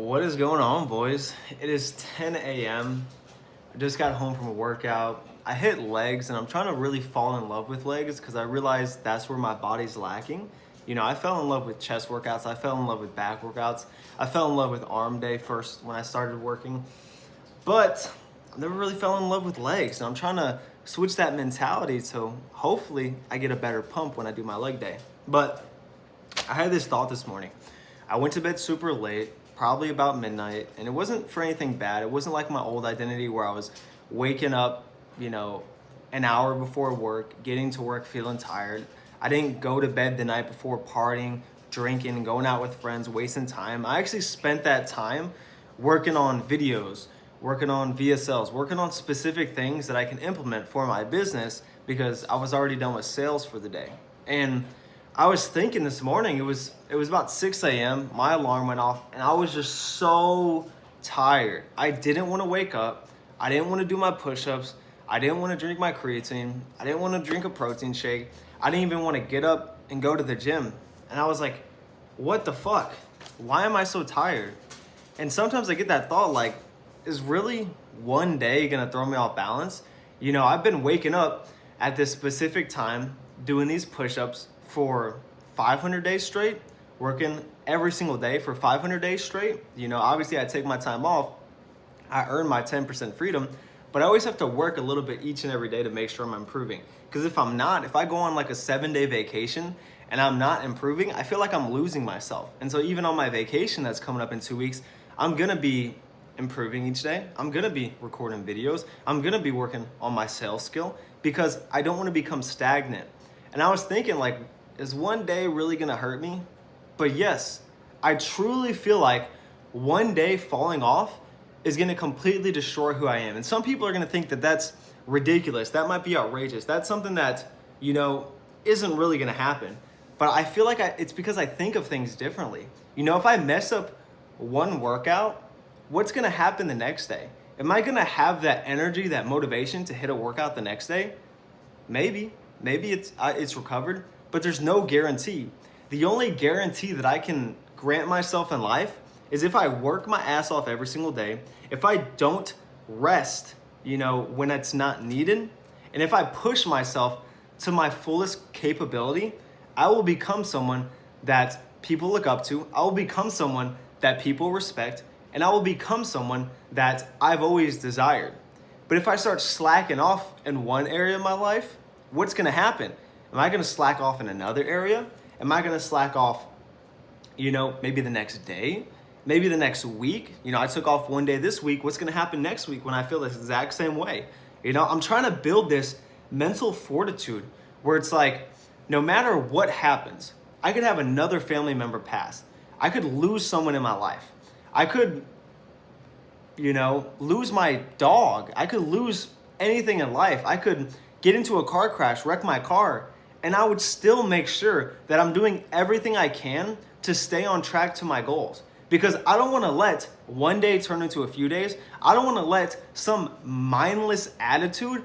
What is going on, boys? It is 10 a.m. I just got home from a workout. I hit legs and I'm trying to really fall in love with legs because I realized that's where my body's lacking. I fell in love with chest workouts. I fell in love with back workouts. I fell in love with arm day first when I started working. But I never really fell in love with legs. And I'm trying to switch that mentality so hopefully I get a better pump when I do my leg day. But I had this thought this morning. I went to bed super late, probably about midnight, and it wasn't for anything bad. It wasn't like my old identity where I was waking up, an hour before work, getting to work feeling tired. I didn't go to bed the night before partying, drinking, going out with friends, wasting time. I actually spent that time working on videos, working on VSLs, working on specific things that I can implement for my business because I was already done with sales for the day. And I was thinking this morning, it was about 6 a.m. My alarm went off and I was just so tired. I didn't want to wake up. I didn't want to do my push-ups. I didn't want to drink my creatine. I didn't want to drink a protein shake. I didn't even want to get up and go to the gym. And I was like, what the fuck? Why am I so tired? And sometimes I get that thought like, is really one day gonna throw me off balance? I've been waking up at this specific time, doing these push-ups for 500 days straight, working every single day for 500 days straight. Obviously I take my time off. I earn my 10% freedom, but I always have to work a little bit each and every day to make sure I'm improving. Because if I go on like a 7-day vacation and I'm not improving, I feel like I'm losing myself. And so even on my vacation that's coming up in 2 weeks, I'm gonna be improving each day. I'm gonna be recording videos. I'm gonna be working on my sales skill because I don't wanna become stagnant. And I was thinking like, is one day really gonna hurt me? But yes, I truly feel like one day falling off is gonna completely destroy who I am. And some people are gonna think that that's ridiculous. That might be outrageous. That's something that, isn't really gonna happen. But I feel like it's because I think of things differently. If I mess up one workout, what's gonna happen the next day? Am I gonna have that energy, that motivation to hit a workout the next day? Maybe it's recovered, but there's no guarantee. The only guarantee that I can grant myself in life is if I work my ass off every single day, if I don't rest, when it's not needed, and if I push myself to my fullest capability, I will become someone that people look up to. I will become someone that people respect, and I will become someone that I've always desired. But if I start slacking off in one area of my life, what's gonna happen? Am I gonna slack off in another area? Am I gonna slack off, maybe the next day? Maybe the next week? I took off one day this week. What's gonna happen next week when I feel the exact same way? I'm trying to build this mental fortitude where it's like, no matter what happens, I could have another family member pass. I could lose someone in my life. I could, lose my dog. I could lose anything in life. I could get into a car crash, wreck my car, and I would still make sure that I'm doing everything I can to stay on track to my goals. Because I don't want to let one day turn into a few days. I don't want to let some mindless attitude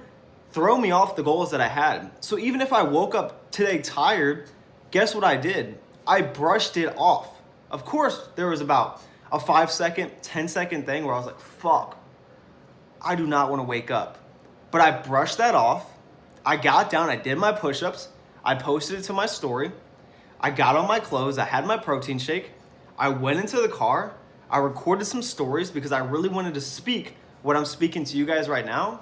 throw me off the goals that I had. So even if I woke up today tired, guess what I did? I brushed it off. Of course, there was about a 5-second, 10-second thing where I was like, fuck, I do not want to wake up. But I brushed that off. I got down, I did my push-ups, I posted it to my story, I got on my clothes, I had my protein shake, I went into the car, I recorded some stories because I really wanted to speak what I'm speaking to you guys right now.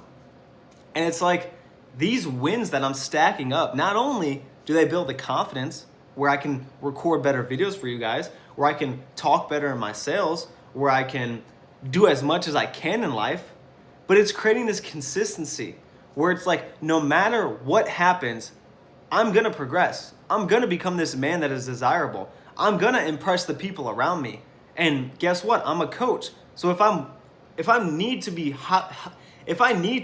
And it's like these wins that I'm stacking up, not only do they build the confidence where I can record better videos for you guys, where I can talk better in my sales, where I can do as much as I can in life, but it's creating this consistency where it's like, no matter what happens, I'm gonna progress. I'm gonna become this man that is desirable. I'm gonna impress the people around me. And guess what? I'm a coach. So if I need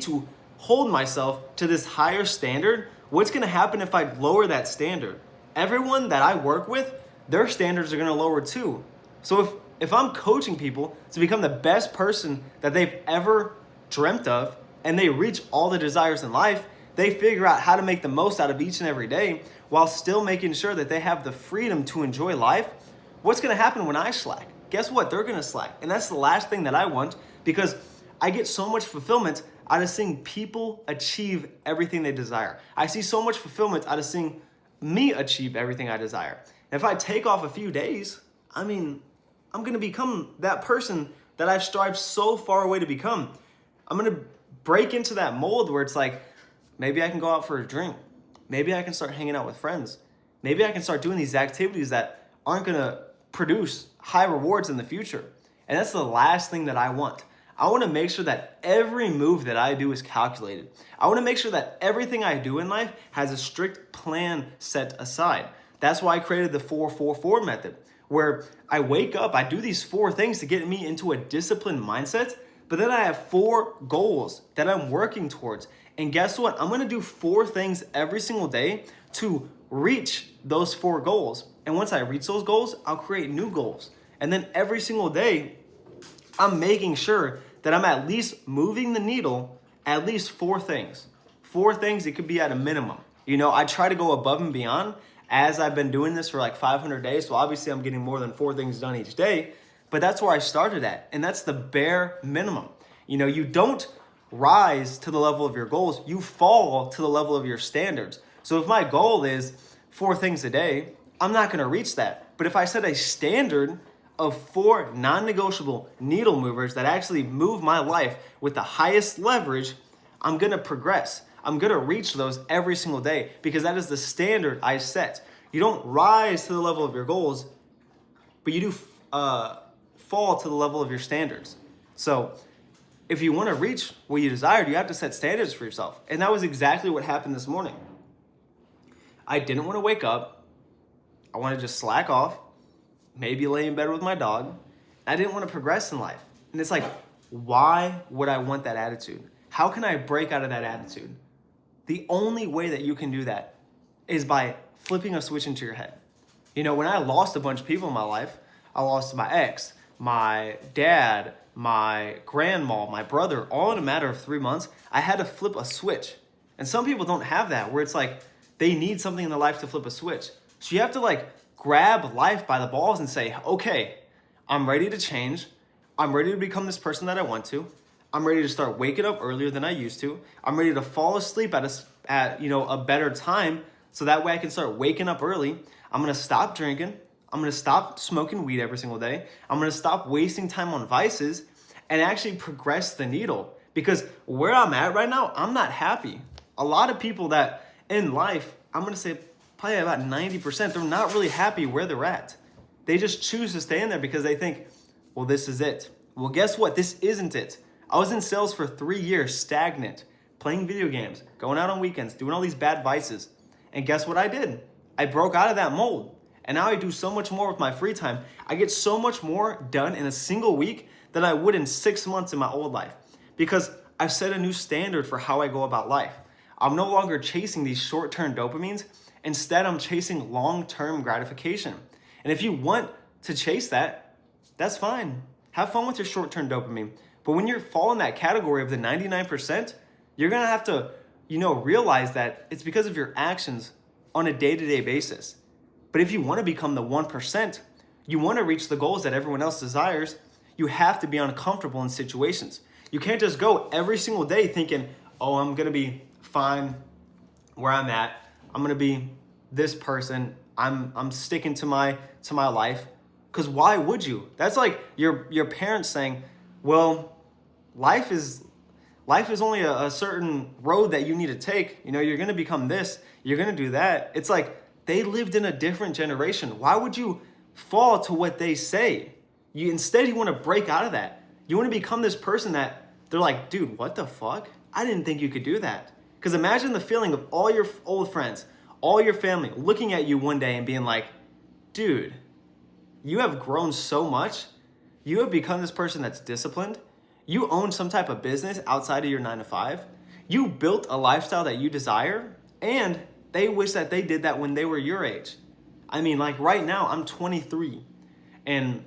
to hold myself to this higher standard, what's gonna happen if I lower that standard? Everyone that I work with, their standards are gonna lower too. So if I'm coaching people to become the best person that they've ever dreamt of, and they reach all the desires in life, they figure out how to make the most out of each and every day while still making sure that they have the freedom to enjoy life. What's gonna happen when I slack? guess what? They're gonna slack. And that's the last thing that I want, because I get so much fulfillment out of seeing people achieve everything they desire. I see so much fulfillment out of seeing me achieve everything I desire. And if I take off a few days, I mean, I'm gonna become that person that I've strived so far away to become. I'm gonna break into that mold where it's like, maybe I can go out for a drink. Maybe I can start hanging out with friends. Maybe I can start doing these activities that aren't gonna produce high rewards in the future. And that's the last thing that I want. I want to make sure that every move that I do is calculated. I want to make sure that everything I do in life has a strict plan set aside. That's why I created the 4-4-4 method, where I wake up, I do these 4 things to get me into a disciplined mindset, but then I have 4 goals that I'm working towards. And guess what? I'm going to do 4 things every single day to reach those 4 goals. And once I reach those goals, I'll create new goals. And then every single day, I'm making sure that I'm at least moving the needle at least 4 things. 4 things, it could be at a minimum. You know, I try to go above and beyond as I've been doing this for like 500 days. So obviously I'm getting more than 4 things done each day, but that's where I started at. And that's the bare minimum. You know, you don't rise to the level of your goals, you fall to the level of your standards. So if my goal is 4 things a day, I'm not gonna reach that. But if I set a standard of 4 non-negotiable needle movers that actually move my life with the highest leverage, I'm gonna progress. I'm gonna reach those every single day, because that is the standard I set. You don't rise to the level of your goals, but you do fall to the level of your standards. So if you wanna reach what you desired, you have to set standards for yourself. And that was exactly what happened this morning. I didn't wanna wake up. I wanna just slack off, maybe lay in bed with my dog. I didn't want to progress in life. And it's like, why would I want that attitude? How can I break out of that attitude? The only way that you can do that is by flipping a switch into your head. You know, when I lost a bunch of people in my life, I lost my ex, my dad, my grandma, my brother, all in a matter of 3 months, I had to flip a switch. And some people don't have that, where it's like they need something in their life to flip a switch. So you have to like grab life by the balls and say, okay, I'm ready to change. I'm ready to become this person that I want to. I'm ready to start waking up earlier than I used to. I'm ready to fall asleep at a better time, so that way I can start waking up early. I'm gonna stop drinking. I'm gonna stop smoking weed every single day. I'm gonna stop wasting time on vices and actually progress the needle. Because where I'm at right now, I'm not happy. A lot of people that in life, I'm gonna say probably about 90%, they're not really happy where they're at. They just choose to stay in there because they think, well, this is it. Well, guess what? This isn't it. I was in sales for 3 years, stagnant, playing video games, going out on weekends, doing all these bad vices. And guess what I did? I broke out of that mold. And now I do so much more with my free time. I get so much more done in a single week than I would in 6 months in my old life, because I've set a new standard for how I go about life. I'm no longer chasing these short-term dopamines. Instead, I'm chasing long-term gratification. And if you want to chase that, that's fine. Have fun with your short-term dopamine. But when you fall in that category of the 99%, you're gonna have to, realize that it's because of your actions on a day-to-day basis. But if you wanna become the 1%, you wanna reach the goals that everyone else desires, you have to be uncomfortable in situations. You can't just go every single day thinking, oh, I'm gonna be fine where I'm at. I'm gonna be this person. I'm sticking to my life. Because why would you? That's like your parents saying, well, life is only a certain road that you need to take. You're gonna become this, you're gonna do that. It's like they lived in a different generation. Why would you fall to what they say? Instead, you want to break out of that. You want to become this person that they're like, dude, what the fuck? I didn't think you could do that. Because imagine the feeling of all your old friends, all your family looking at you one day and being like, dude, you have grown so much. You have become this person that's disciplined. You own some type of business outside of your 9-to-5. You built a lifestyle that you desire, and they wish that they did that when they were your age. I mean, like right now, I'm 23, and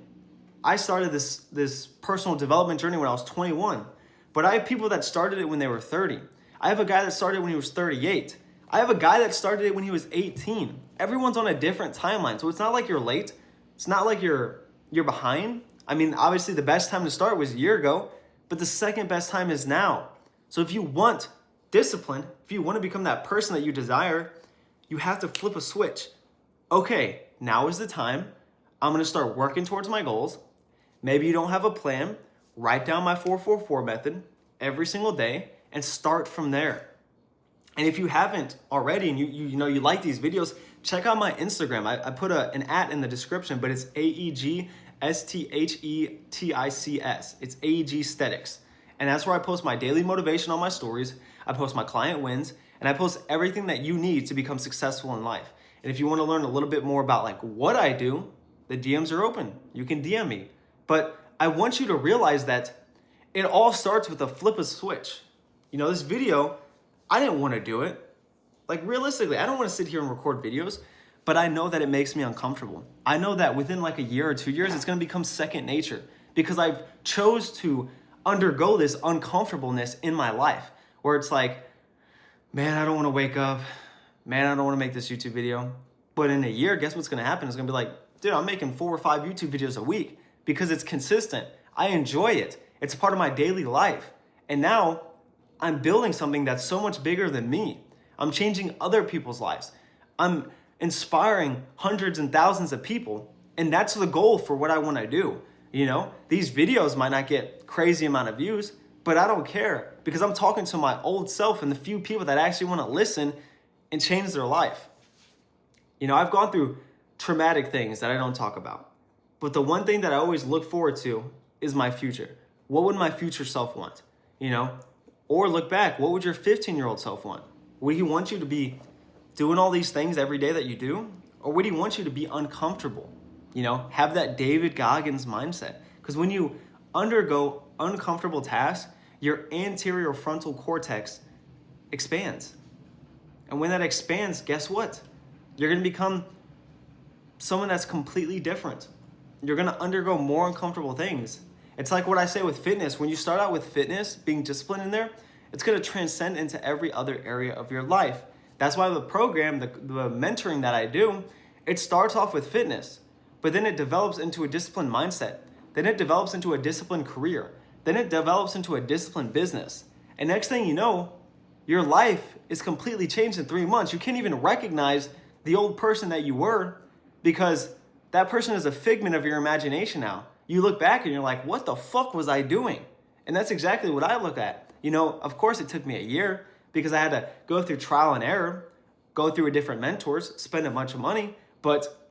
I started this personal development journey when I was 21. But I have people that started it when they were 30. I have a guy that started when he was 38. I have a guy that started it when he was 18. Everyone's on a different timeline. So it's not like you're late. It's not like you're behind. I mean, obviously the best time to start was a year ago, but the second best time is now. So if you want discipline, if you want to become that person that you desire, you have to flip a switch. Okay, now is the time. I'm going to start working towards my goals. Maybe you don't have a plan. Write down my 444 method every single day and start from there. And if you haven't already and you like these videos, check out my Instagram. I put an @ in the description, but it's AEGSTHETICS. It's AEG Aesthetics. And that's where I post my daily motivation on my stories. I post my client wins, and I post everything that you need to become successful in life. And if you want to learn a little bit more about like what I do, the DMs are open. You can DM me. But I want you to realize that it all starts with a flip of switch. This video, I didn't want to do it. Like realistically, I don't want to sit here and record videos, but I know that it makes me uncomfortable. I know that within like a year or 2 years, it's going to become second nature because I've chose to undergo this uncomfortableness in my life where it's like, man, I don't want to wake up. Man, I don't want to make this YouTube video. But in a year, guess what's going to happen? It's going to be like, dude, I'm making 4 or 5 YouTube videos a week because it's consistent. I enjoy it. It's a part of my daily life. And now I'm building something that's so much bigger than me. I'm changing other people's lives. I'm inspiring hundreds and thousands of people. And that's the goal for what I want to do. These videos might not get crazy amount of views, but I don't care because I'm talking to my old self and the few people that actually want to listen and change their life. I've gone through traumatic things that I don't talk about. But the one thing that I always look forward to is my future. What would my future self want? Or look back, what would your 15-year-old self want? Would he want you to be doing all these things every day that you do? Or would he want you to be uncomfortable? Have that David Goggins mindset. Because when you undergo uncomfortable tasks, your anterior frontal cortex expands. And when that expands, guess what? You're going to become someone that's completely different. You're going to undergo more uncomfortable things. It's like what I say with fitness. When you start out with fitness, being disciplined in there, it's going to transcend into every other area of your life. That's why the program, the mentoring that I do, it starts off with fitness, but then it develops into a disciplined mindset. Then it develops into a disciplined career. Then it develops into a disciplined business. And next thing you know, your life is completely changed in 3 months. You can't even recognize the old person that you were because that person is a figment of your imagination now. You look back and you're like, what the fuck was I doing? And that's exactly what I look at. Of course it took me a year because I had to go through trial and error, go through different mentors, spend a bunch of money, but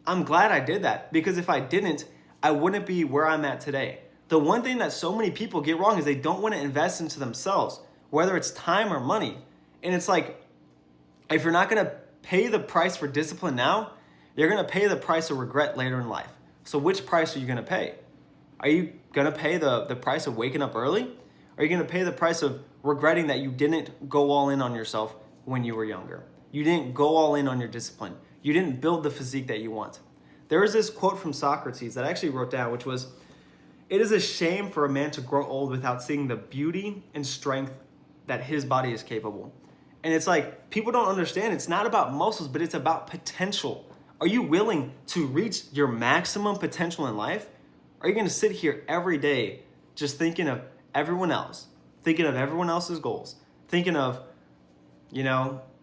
I'm glad I did that because if I didn't, I wouldn't be where I'm at today. The one thing that so many people get wrong is they don't want to invest into themselves, whether it's time or money. And it's like, if you're not going to pay the price for discipline now, you're going to pay the price of regret later in life. So which price are you going to pay? Are you going to pay the price of waking up early? Or are you going to pay the price of regretting that you didn't go all in on yourself when you were younger? You didn't go all in on your discipline. You didn't build the physique that you want. There was this quote from Socrates that I actually wrote down, which was, "It is a shame for a man to grow old without seeing the beauty and strength that his body is capable." And it's like, people don't understand. It's not about muscles, but it's about potential. Are you willing to reach your maximum potential in life? Are you going to sit here every day just thinking of everyone else, thinking of everyone else's goals, thinking of,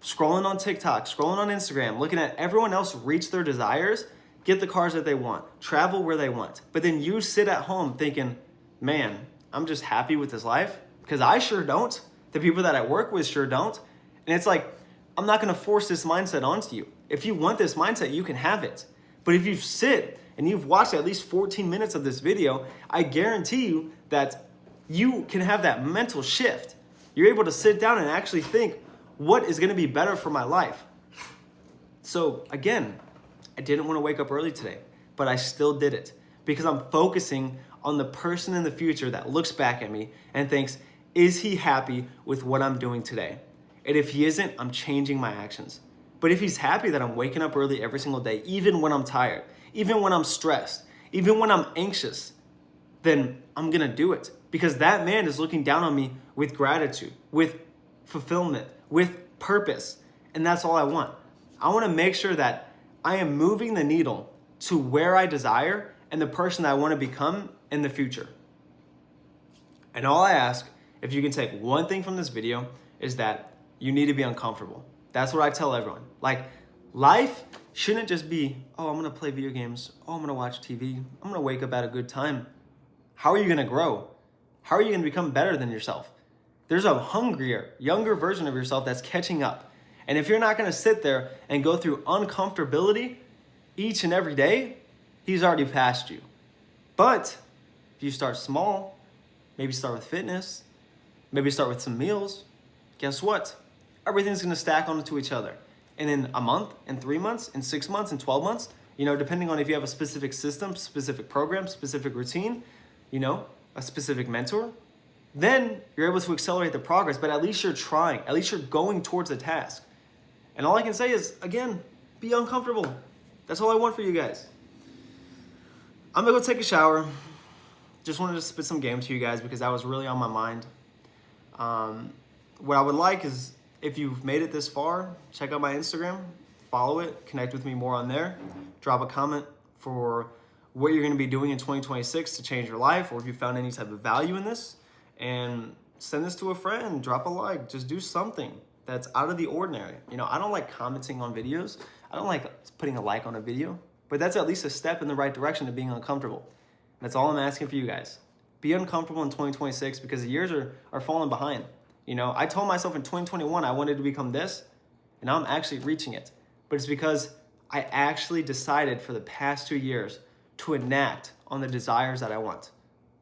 scrolling on TikTok, scrolling on Instagram, looking at everyone else reach their desires, get the cars that they want, travel where they want. But then you sit at home thinking, man, I'm just happy with this life? Because I sure don't. The people that I work with sure don't. And it's like, I'm not going to force this mindset onto you. If you want this mindset, you can have it. But if you sit and you've watched at least 14 minutes of this video, I guarantee you that you can have that mental shift. You're able to sit down and actually think, what is going to be better for my life? So again, I didn't want to wake up early today, but I still did it because I'm focusing on the person in the future that looks back at me and thinks, is he happy with what I'm doing today? And if he isn't, I'm changing my actions. But if he's happy that I'm waking up early every single day, even when I'm tired, even when I'm stressed, even when I'm anxious, then I'm going to do it because that man is looking down on me with gratitude, with fulfillment, with purpose. And that's all I want. I want to make sure that I am moving the needle to where I desire and the person that I want to become in the future. And all I ask, if you can take one thing from this video, is that you need to be uncomfortable. That's what I tell everyone. Like, life shouldn't just be, oh, I'm gonna play video games, oh, I'm gonna watch TV, I'm gonna wake up at a good time. How are you gonna grow? How are you gonna become better than yourself? There's a hungrier, younger version of yourself that's catching up. And if you're not gonna sit there and go through uncomfortability each and every day, he's already passed you. But if you start small, maybe start with fitness, maybe start with some meals, guess what? Everything's gonna stack onto each other. And in a month, in 3 months, in 6 months, in 12 months, depending on if you have a specific system, specific program, specific routine, a specific mentor, then you're able to accelerate the progress, but at least you're trying, at least you're going towards the task. And all I can say is, again, be uncomfortable. That's all I want for you guys. I'm gonna go take a shower. Just wanted to spit some game to you guys because that was really on my mind. What I would like is, if you've made it this far, check out my Instagram, follow it, connect with me more on there, drop a comment for what you're gonna be doing in 2026 to change your life, or if you found any type of value in this, and send this to a friend, drop a like, just do something that's out of the ordinary. I don't like commenting on videos. I don't like putting a like on a video, but that's at least a step in the right direction to being uncomfortable. That's all I'm asking for you guys. Be uncomfortable in 2026 because the years are falling behind. I told myself in 2021 I wanted to become this, and now I'm actually reaching it. But it's because I actually decided for the past 2 years to enact on the desires that I want.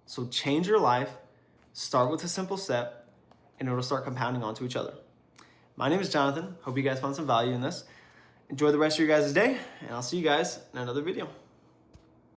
So change your life, start with a simple step, and it'll start compounding onto each other. My name is Jonathan. Hope you guys found some value in this. Enjoy the rest of your guys' day, and I'll see you guys in another video.